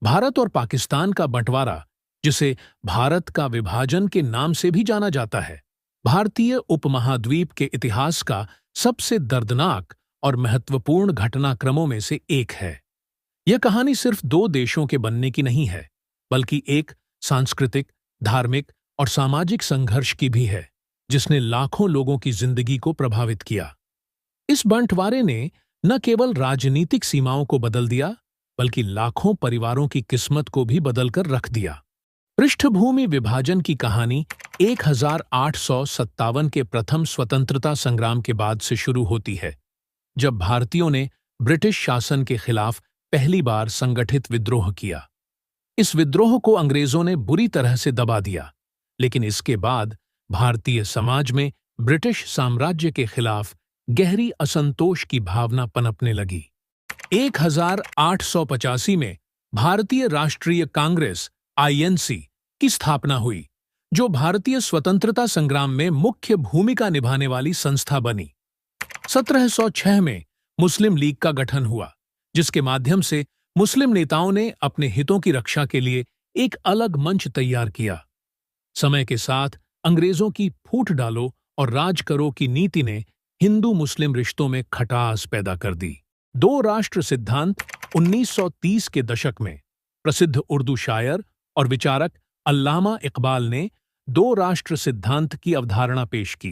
भारत और पाकिस्तान का बंटवारा, जिसे भारत का विभाजन के नाम से भी जाना जाता है, भारतीय उपमहाद्वीप के इतिहास का सबसे दर्दनाक और महत्वपूर्ण घटनाक्रमों में से एक है। यह कहानी सिर्फ दो देशों के बनने की नहीं है, बल्कि एक सांस्कृतिक, धार्मिक और सामाजिक संघर्ष की भी है, जिसने लाखों लोगों की जिंदगी को प्रभावित किया। इस बंटवारे ने न केवल राजनीतिक सीमाओं को बदल दिया, बल्कि लाखों परिवारों की किस्मत को भी बदलकर रख दिया। पृष्ठभूमि विभाजन की कहानी 1857 के प्रथम स्वतंत्रता संग्राम के बाद से शुरू होती है, जब भारतीयों ने ब्रिटिश शासन के खिलाफ पहली बार संगठित विद्रोह किया। इस विद्रोह को अंग्रेजों ने बुरी तरह से दबा दिया, लेकिन इसके बाद भारतीय समाज में ब्रिटिश साम्राज्य के खिलाफ गहरी असंतोष की भावना पनपने लगी। 1885 में भारतीय राष्ट्रीय कांग्रेस (आईएनसी) की स्थापना हुई, जो भारतीय स्वतंत्रता संग्राम में मुख्य भूमिका निभाने वाली संस्था बनी। 1706 में मुस्लिम लीग का गठन हुआ, जिसके माध्यम से मुस्लिम नेताओं ने अपने हितों की रक्षा के लिए एक अलग मंच तैयार किया। समय के साथ अंग्रेजों की फूट डालो और राज करो की नीति ने हिंदू मुस्लिम रिश्तों में खटास पैदा कर दी। दो राष्ट्र सिद्धांत 1930 के दशक में प्रसिद्ध उर्दू शायर और विचारक अल्लामा इकबाल ने दो राष्ट्र सिद्धांत की अवधारणा पेश की,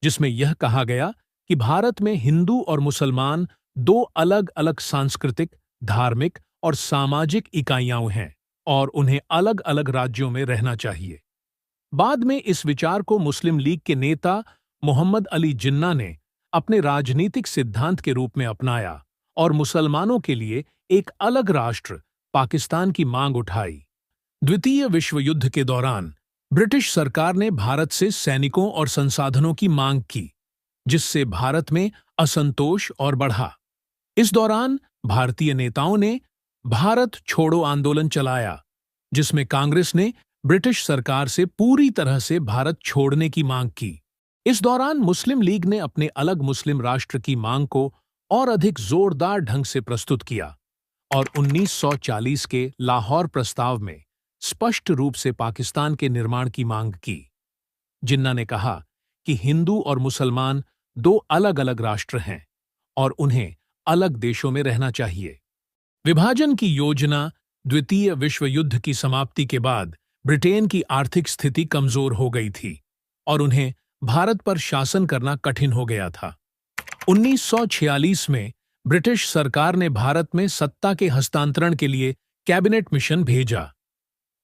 जिसमें यह कहा गया कि भारत में हिंदू और मुसलमान दो अलग अलग सांस्कृतिक, धार्मिक और सामाजिक इकाइयां हैं और उन्हें अलग अलग राज्यों में रहना चाहिए। बाद में इस विचार को मुस्लिम लीग के नेता मोहम्मद अली जिन्ना ने अपने राजनीतिक सिद्धांत के रूप में अपनाया और मुसलमानों के लिए एक अलग राष्ट्र पाकिस्तान की मांग उठाई। द्वितीय विश्व युद्ध के दौरान ब्रिटिश सरकार ने भारत से सैनिकों और संसाधनों की मांग की, जिससे भारत में असंतोष और बढ़ा। इस दौरान भारतीय नेताओं ने भारत छोड़ो आंदोलन चलाया, जिसमें कांग्रेस ने ब्रिटिश सरकार से पूरी तरह से भारत छोड़ने की मांग की। इस दौरान मुस्लिम लीग ने अपने अलग मुस्लिम राष्ट्र की मांग को और अधिक जोरदार ढंग से प्रस्तुत किया और 1940 के लाहौर प्रस्ताव में स्पष्ट रूप से पाकिस्तान के निर्माण की मांग की। जिन्ना ने कहा कि हिंदू और मुसलमान दो अलग अलग राष्ट्र हैं और उन्हें अलग देशों में रहना चाहिए। विभाजन की योजना द्वितीय विश्व युद्ध की समाप्ति के बाद ब्रिटेन की आर्थिक स्थिति कमजोर हो गई थी और उन्हें भारत पर शासन करना कठिन हो गया था। 1946 में ब्रिटिश सरकार ने भारत में सत्ता के हस्तांतरण के लिए कैबिनेट मिशन भेजा।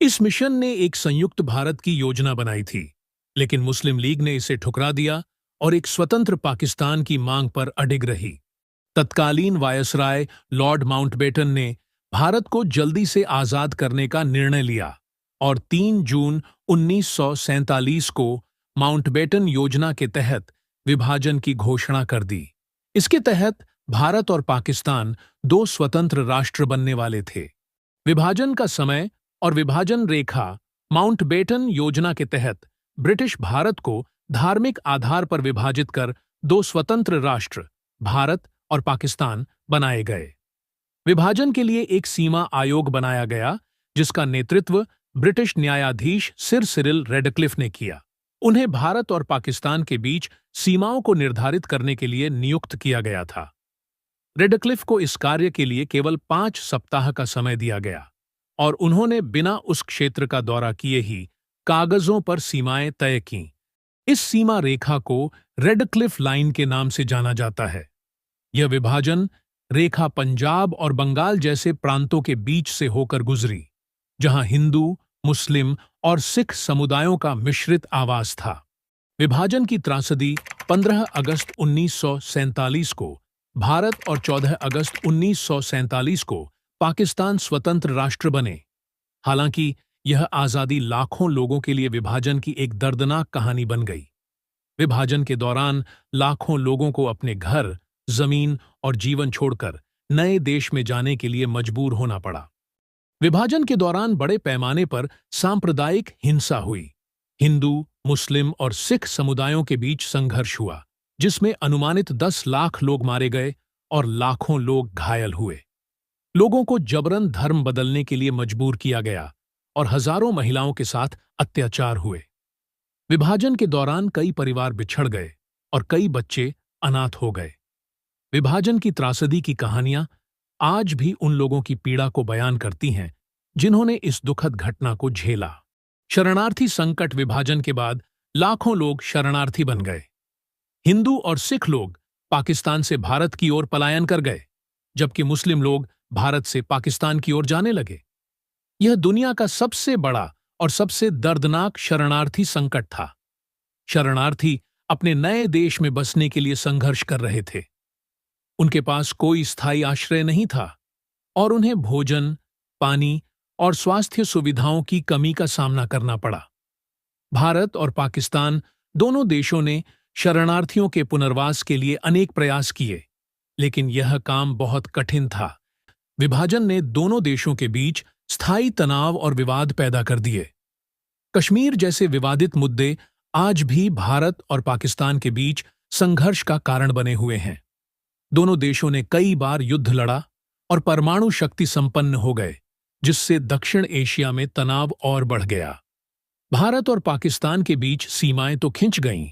इस मिशन ने एक संयुक्त भारत की योजना बनाई थी, लेकिन मुस्लिम लीग ने इसे ठुकरा दिया और एक स्वतंत्र पाकिस्तान की मांग पर अडिग रही। तत्कालीन वायसराय लॉर्ड माउंटबेटन ने भारत को जल्दी से आजाद करने का निर्णय लिया और 3 जून 1947 को माउंटबेटन योजना के तहत विभाजन की घोषणा कर दी। इसके तहत भारत और पाकिस्तान दो स्वतंत्र राष्ट्र बनने वाले थे। विभाजन का समय और विभाजन रेखा माउंटबेटन योजना के तहत ब्रिटिश भारत को धार्मिक आधार पर विभाजित कर दो स्वतंत्र राष्ट्र, भारत और पाकिस्तान, बनाए गए। विभाजन के लिए एक सीमा आयोग बनाया गया, जिसका नेतृत्व ब्रिटिश न्यायाधीश सिर सिरिल रेडक्लिफ ने किया। उन्हें भारत और पाकिस्तान के बीच सीमाओं को निर्धारित करने के लिए नियुक्त किया गया था। रेडक्लिफ को इस कार्य के लिए केवल 5 सप्ताह का समय दिया गया और उन्होंने बिना उस क्षेत्र का दौरा किए ही कागजों पर सीमाएं तय कीं। इस सीमा रेखा को रेडक्लिफ लाइन के नाम से जाना जाता है। यह विभाजन रेखा पंजाब और बंगाल जैसे प्रांतों के बीच से होकर गुजरी, जहां हिंदू, मुस्लिम और सिख समुदायों का मिश्रित आवास था। विभाजन की त्रासदी 15 अगस्त 1947 को भारत और 14 अगस्त 1947 को पाकिस्तान स्वतंत्र राष्ट्र बने। हालांकि यह आज़ादी लाखों लोगों के लिए विभाजन की एक दर्दनाक कहानी बन गई। विभाजन के दौरान लाखों लोगों को अपने घर, जमीन और जीवन छोड़कर नए देश में जाने के लिए मजबूर होना पड़ा। विभाजन के दौरान बड़े पैमाने पर सांप्रदायिक हिंसा हुई। हिंदू, मुस्लिम और सिख समुदायों के बीच संघर्ष हुआ, जिसमें अनुमानित 10 लाख लोग मारे गए और लाखों लोग घायल हुए। लोगों को जबरन धर्म बदलने के लिए मजबूर किया गया और हजारों महिलाओं के साथ अत्याचार हुए। विभाजन के दौरान कई परिवार बिछड़ गए और कई बच्चे अनाथ हो गए। विभाजन की त्रासदी की कहानियां आज भी उन लोगों की पीड़ा को बयान करती हैं जिन्होंने इस दुखद घटना को झेला। शरणार्थी संकट। विभाजन के बाद लाखों लोग शरणार्थी बन गए। हिंदू और सिख लोग पाकिस्तान से भारत की ओर पलायन कर गए, जबकि मुस्लिम लोग भारत से पाकिस्तान की ओर जाने लगे। यह दुनिया का सबसे बड़ा और सबसे दर्दनाक शरणार्थी संकट था। शरणार्थी अपने नए देश में बसने के लिए संघर्ष कर रहे थे। उनके पास कोई स्थायी आश्रय नहीं था और उन्हें भोजन, पानी और स्वास्थ्य सुविधाओं की कमी का सामना करना पड़ा। भारत और पाकिस्तान दोनों देशों ने शरणार्थियों के पुनर्वास के लिए अनेक प्रयास किए, लेकिन यह काम बहुत कठिन था। विभाजन ने दोनों देशों के बीच स्थायी तनाव और विवाद पैदा कर दिए। कश्मीर जैसे विवादित मुद्दे आज भी भारत और पाकिस्तान के बीच संघर्ष का कारण बने हुए हैं। दोनों देशों ने कई बार युद्ध लड़ा और परमाणु शक्ति संपन्न हो गए, जिससे दक्षिण एशिया में तनाव और बढ़ गया। भारत और पाकिस्तान के बीच सीमाएं तो खिंच गईं,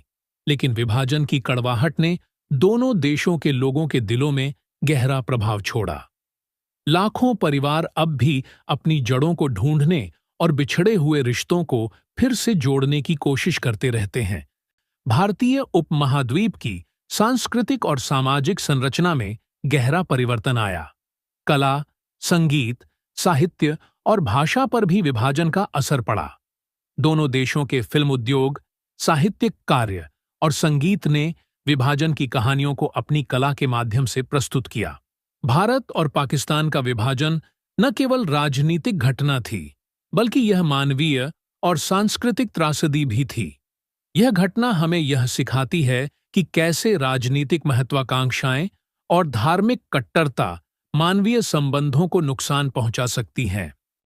लेकिन विभाजन की कड़वाहट ने दोनों देशों के लोगों के दिलों में गहरा प्रभाव छोड़ा। लाखों परिवार अब भी अपनी जड़ों को ढूंढने और बिछड़े हुए रिश्तों को फिर से जोड़ने की कोशिश करते रहते हैं। भारतीय उपमहाद्वीप की सांस्कृतिक और सामाजिक संरचना में गहरा परिवर्तन आया। कला, संगीत, साहित्य और भाषा पर भी विभाजन का असर पड़ा। दोनों देशों के फिल्म उद्योग, साहित्यिक कार्य और संगीत ने विभाजन की कहानियों को अपनी कला के माध्यम से प्रस्तुत किया। भारत और पाकिस्तान का विभाजन न केवल राजनीतिक घटना थी, बल्कि यह मानवीय और सांस्कृतिक त्रासदी भी थी। यह घटना हमें यह सिखाती है कि कैसे राजनीतिक महत्वाकांक्षाएं और धार्मिक कट्टरता मानवीय संबंधों को नुकसान पहुंचा सकती हैं।